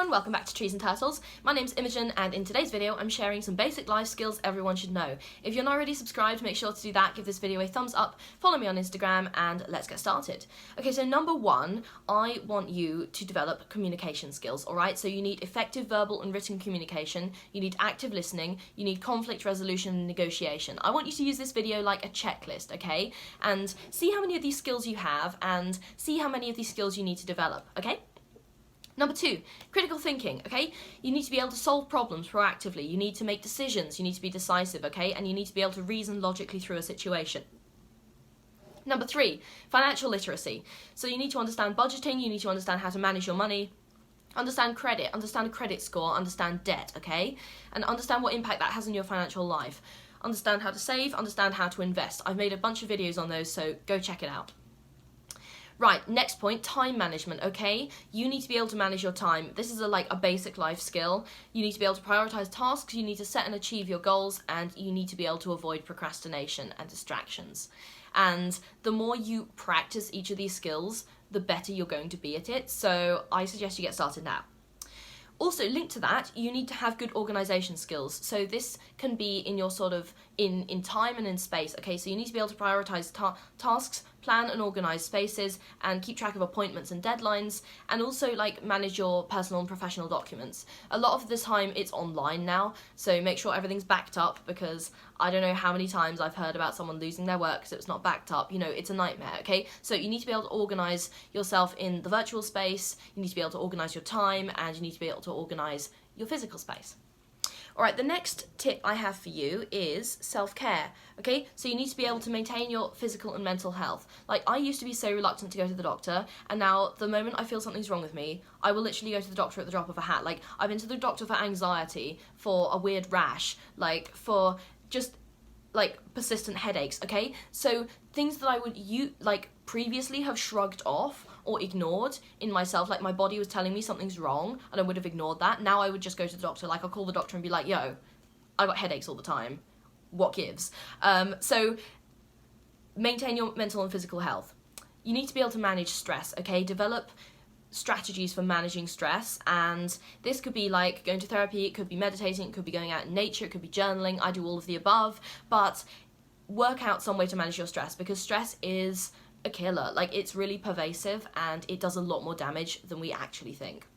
everyone, welcome back to Trees and Turtles. My name's Imogen and in today's video I'm sharing some basic life skills everyone should know. If you're not already subscribed, make sure to do that, give this video a thumbs up, follow me on Instagram and let's get started. Okay, so number one, I want you to develop communication skills, alright? So you need effective verbal and written communication, you need active listening, you need conflict resolution and negotiation. I want you to use this video like a checklist, okay? And see how many of these skills you have and see how many of these skills you need to develop, okay? Number two, critical thinking, okay? You need to be able to solve problems proactively, you need to make decisions, you need to be decisive, okay? And you need to be able to reason logically through a situation. Number three, financial literacy. So you need to understand budgeting, you need to understand how to manage your money, understand credit, understand a credit score, understand debt, okay? And understand what impact that has on your financial life. Understand how to save, understand how to invest. I've made a bunch of videos on those, so go check it out. Right, next point, time management, okay? You need to be able to manage your time. This is a basic life skill. You need to be able to prioritize tasks, you need to set and achieve your goals, and you need to be able to avoid procrastination and distractions. And the more you practice each of these skills, the better you're going to be at it. So I suggest you get started now. Also, linked to that, you need to have good organisation skills. So this can be in your in time and in space, okay? So you need to be able to prioritise tasks, plan and organise spaces, and keep track of appointments and deadlines, and also manage your personal and professional documents. A lot of the time it's online now, so make sure everything's backed up, because I don't know how many times I've heard about someone losing their work because it's not backed up. You know, it's a nightmare, okay? So you need to be able to organise yourself in the virtual space, you need to be able to organise your time, and you need to be able to organise your physical space. Alright, the next tip I have for you is self-care, okay? So you need to be able to maintain your physical and mental health. I used to be so reluctant to go to the doctor, and now the moment I feel something's wrong with me, I will literally go to the doctor at the drop of a hat. I've been to the doctor for anxiety, for a weird rash, for just persistent headaches, okay? So things that I would previously have shrugged off or ignored in myself, my body was telling me something's wrong and I would have ignored that. Now I would just go to the doctor, I'll call the doctor and be like, yo, I got headaches all the time, what gives? So maintain your mental and physical health. You need to be able to manage stress, okay? Develop strategies for managing stress, and this could be going to therapy, it could be meditating, it could be going out in nature, it could be journaling. I do all of the above, but work out some way to manage your stress, because stress is a killer. It's really pervasive and it does a lot more damage than we actually think.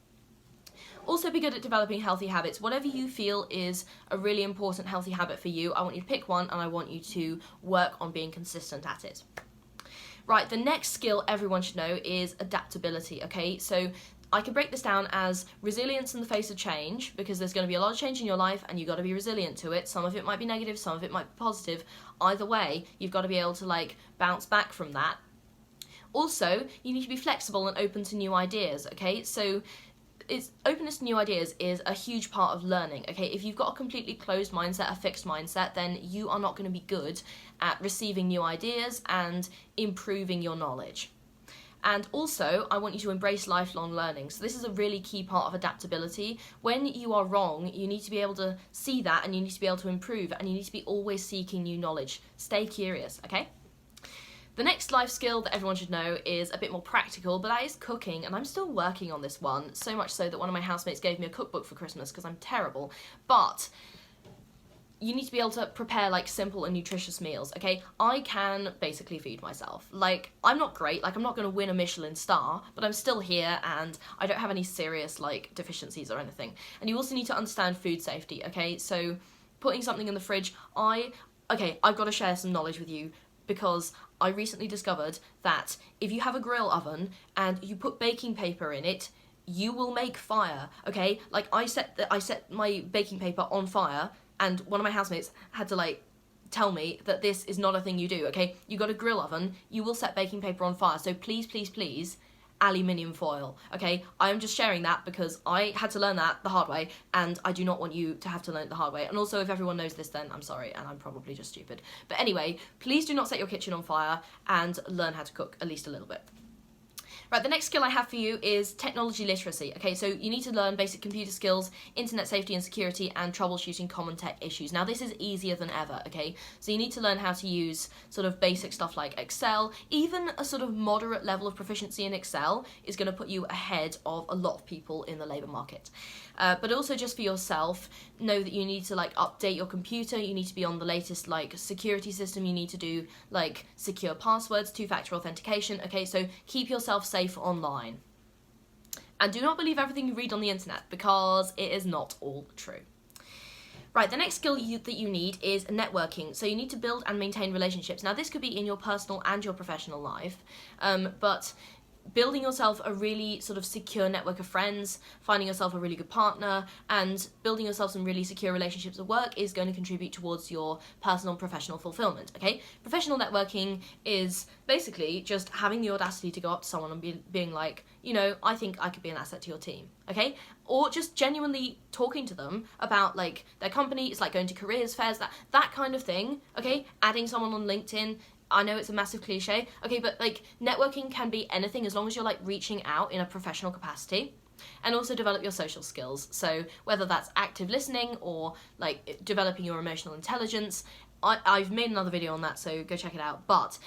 Also, be good at developing healthy habits. Whatever you feel is a really important healthy habit for you, I want you to pick one and I want you to work on being consistent at it. Right, the next skill everyone should know is adaptability, okay? So I can break this down as resilience in the face of change, because there's going to be a lot of change in your life and you've got to be resilient to it. Some of it might be negative, some of it might be positive. Either way, you've got to be able to bounce back from that. Also, you need to be flexible and open to new ideas, okay? So openness to new ideas is a huge part of learning, okay? If you've got a completely closed mindset, a fixed mindset, then you are not going to be good at receiving new ideas and improving your knowledge. And also, I want you to embrace lifelong learning. So this is a really key part of adaptability. When you are wrong, you need to be able to see that and you need to be able to improve, and you need to be always seeking new knowledge. Stay curious, okay? The next life skill that everyone should know is a bit more practical, but that is cooking, and I'm still working on this one, so much so that one of my housemates gave me a cookbook for Christmas because I'm terrible. But you need to be able to prepare simple and nutritious meals, okay? I can basically feed myself. I'm not great, I'm not going to win a Michelin star, but I'm still here and I don't have any serious deficiencies or anything. And you also need to understand food safety, okay? So putting something in the fridge, I've got to share some knowledge with you, because I recently discovered that if you have a grill oven and you put baking paper in it, you will make fire, okay? I set my baking paper on fire, and one of my housemates had to tell me that this is not a thing you do, okay? You got a grill oven, you will set baking paper on fire, so please, please, please, aluminium foil, okay? I am just sharing that because I had to learn that the hard way, and I do not want you to have to learn it the hard way. And also, if everyone knows this, then I'm sorry, and I'm probably just stupid. But anyway, please do not set your kitchen on fire, and learn how to cook at least a little bit. Right, the next skill I have for you is technology literacy. Okay, so you need to learn basic computer skills, internet safety and security, and troubleshooting common tech issues. Now, this is easier than ever, okay? So you need to learn how to use sort of basic stuff like Excel. Even a sort of moderate level of proficiency in Excel is going to put you ahead of a lot of people in the labour market. But also just for yourself, know that you need to like update your computer, you need to be on the latest like security system, you need to do like secure passwords, two-factor authentication, okay? So keep yourself safe online. And do not believe everything you read on the internet, because it is not all true. Right, the next skill that you need is networking. So you need to build and maintain relationships. Now, this could be in your personal and your professional life, but building yourself a really sort of secure network of friends, finding yourself a really good partner, and building yourself some really secure relationships at work is going to contribute towards your personal and professional fulfillment, okay? Professional networking is basically just having the audacity to go up to someone and being like, you know, I think I could be an asset to your team, okay? Or just genuinely talking to them about like their company. It's like going to careers fairs, that kind of thing, okay? Adding someone on LinkedIn. I know it's a massive cliche, okay, but like networking can be anything as long as you're like reaching out in a professional capacity. And also develop your social skills. So whether that's active listening or like developing your emotional intelligence, I've made another video on that, so go check it out. But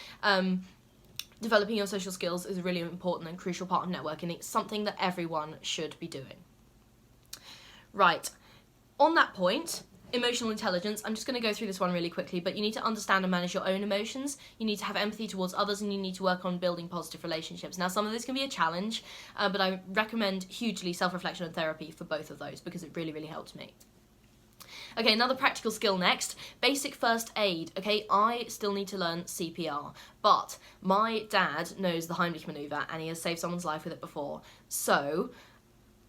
developing your social skills is a really important and crucial part of networking. It's something that everyone should be doing. Right, on that point, emotional intelligence, I'm just going to go through this one really quickly, but you need to understand and manage your own emotions, you need to have empathy towards others, and you need to work on building positive relationships. Now, some of this can be a challenge, but I recommend hugely self-reflection and therapy for both of those, because it really, really helped me. Okay, another practical skill next, basic first aid. Okay, I still need to learn CPR, but my dad knows the Heimlich manoeuvre and he has saved someone's life with it before. So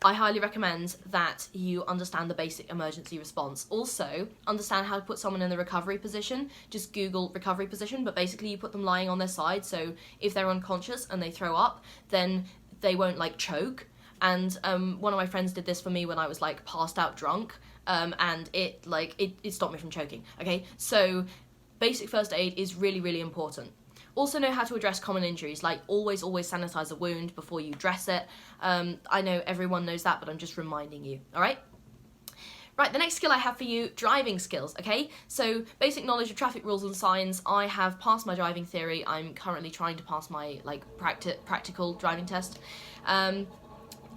I highly recommend that you understand the basic emergency response. Also, understand how to put someone in the recovery position. Just Google recovery position, but basically you put them lying on their side, so if they're unconscious and they throw up, then they won't like choke. And one of my friends did this for me when I was like passed out drunk, and it stopped me from choking, okay? So basic first aid is really, really important. Also know how to address common injuries, like always sanitize a wound before you dress it. I know everyone knows that, but I'm just reminding you, all right? Right, the next skill I have for you, driving skills, okay? So basic knowledge of traffic rules and signs. I have passed my driving theory. I'm currently trying to pass my like practical driving test. And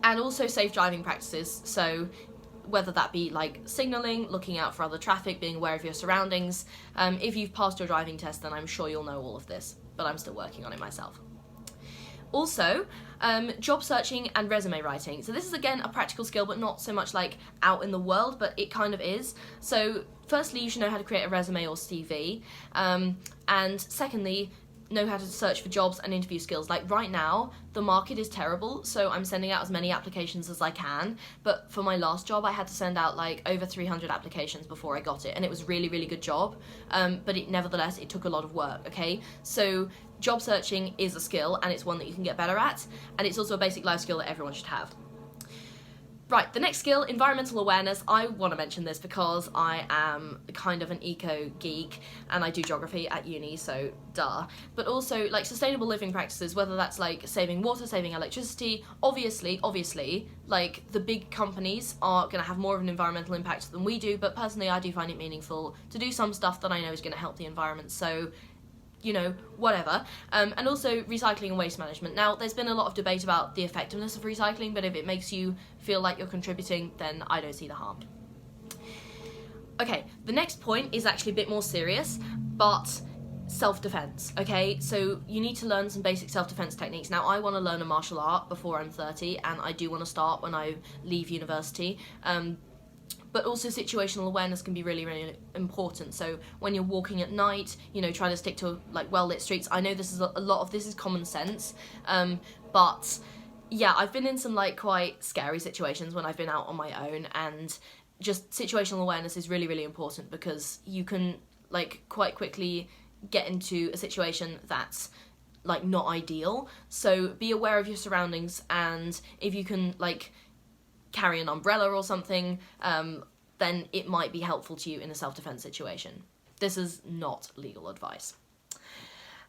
also safe driving practices. So whether that be like signalling, looking out for other traffic, being aware of your surroundings. If you've passed your driving test, then I'm sure you'll know all of this, but I'm still working on it myself. Also, job searching and resume writing. So this is again a practical skill, but not so much like out in the world, but it kind of is. So firstly, you should know how to create a resume or CV. And secondly, know how to search for jobs and interview skills. Like right now, the market is terrible, so I'm sending out as many applications as I can, but for my last job, I had to send out like over 300 applications before I got it, and it was a really, really good job, but nevertheless, it took a lot of work, okay? So job searching is a skill, and it's one that you can get better at, and it's also a basic life skill that everyone should have. Right, the next skill, environmental awareness. I want to mention this because I am kind of an eco geek and I do geography at uni, so duh. But also like sustainable living practices, whether that's like saving water, saving electricity. Obviously, like the big companies are going to have more of an environmental impact than we do, but personally I do find it meaningful to do some stuff that I know is going to help the environment. So, you know, whatever. And also recycling and waste management. Now, there's been a lot of debate about the effectiveness of recycling, but if it makes you feel like you're contributing, then I don't see the harm. Okay, the next point is actually a bit more serious, but self-defense, okay? So you need to learn some basic self-defense techniques. Now, I want to learn a martial art before I'm 30, and I do want to start when I leave university. But also situational awareness can be really, really important. So when you're walking at night, you know, try to stick to like well-lit streets. I know this is a lot of this is common sense, but yeah, I've been in some like quite scary situations when I've been out on my own, and just situational awareness is really, really important because you can like quite quickly get into a situation that's like not ideal. So be aware of your surroundings, and if you can like carry an umbrella or something, then it might be helpful to you in a self-defense situation. This is not legal advice.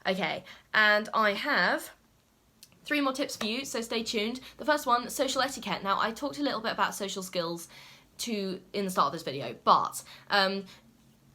Okay, and I have 3 more tips for you, so stay tuned. The first one, social etiquette. Now, I talked a little bit about social skills in the start of this video, but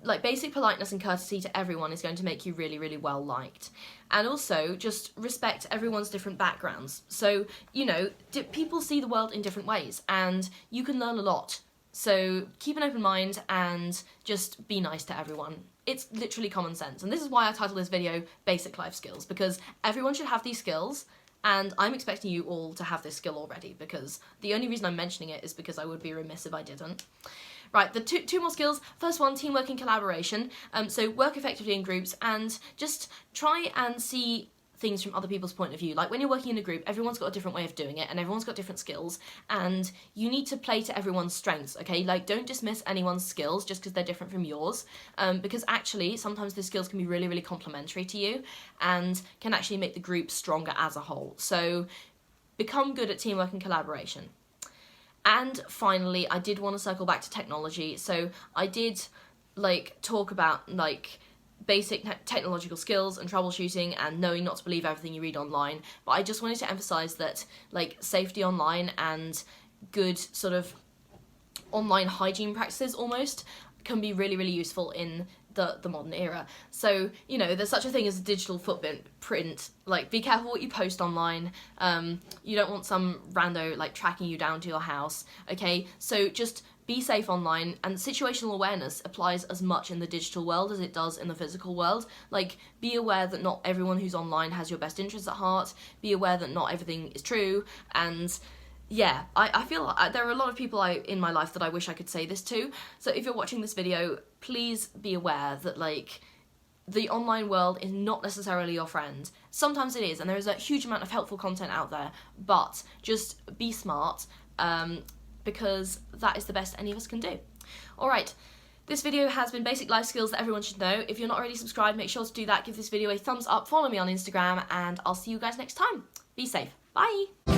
like basic politeness and courtesy to everyone is going to make you really, really well liked. And also just respect everyone's different backgrounds. So, you know, people see the world in different ways and you can learn a lot. So keep an open mind and just be nice to everyone. It's literally common sense. And this is why I titled this video Basic Life Skills, because everyone should have these skills. And I'm expecting you all to have this skill already, because the only reason I'm mentioning it is because I would be remiss if I didn't. Right, the two more skills. First one, teamwork and collaboration. So work effectively in groups and just try and see things from other people's point of view. Like when you're working in a group, everyone's got a different way of doing it and everyone's got different skills and you need to play to everyone's strengths, okay? Like don't dismiss anyone's skills just because they're different from yours, because actually sometimes the skills can be really, really complementary to you and can actually make the group stronger as a whole. So become good at teamwork and collaboration. And finally, I did want to circle back to technology. So I did talk about basic technological skills and troubleshooting and knowing not to believe everything you read online. But I just wanted to emphasize that safety online and good sort of online hygiene practices almost can be really, really useful in the modern era. So, you know, there's such a thing as a digital footprint. Like, be careful what you post online. You don't want some rando tracking you down to your house, okay? So just be safe online, and situational awareness applies as much in the digital world as it does in the physical world. Like, be aware that not everyone who's online has your best interests at heart. Be aware that not everything is true, and yeah, I feel like there are a lot of people in my life that I wish I could say this to. So if you're watching this video, please be aware that the online world is not necessarily your friend. Sometimes it is, and there is a huge amount of helpful content out there, but just be smart, because that is the best any of us can do. Alright, this video has been basic life skills that everyone should know. If you're not already subscribed, make sure to do that. Give this video a thumbs up, follow me on Instagram, and I'll see you guys next time. Be safe. Bye!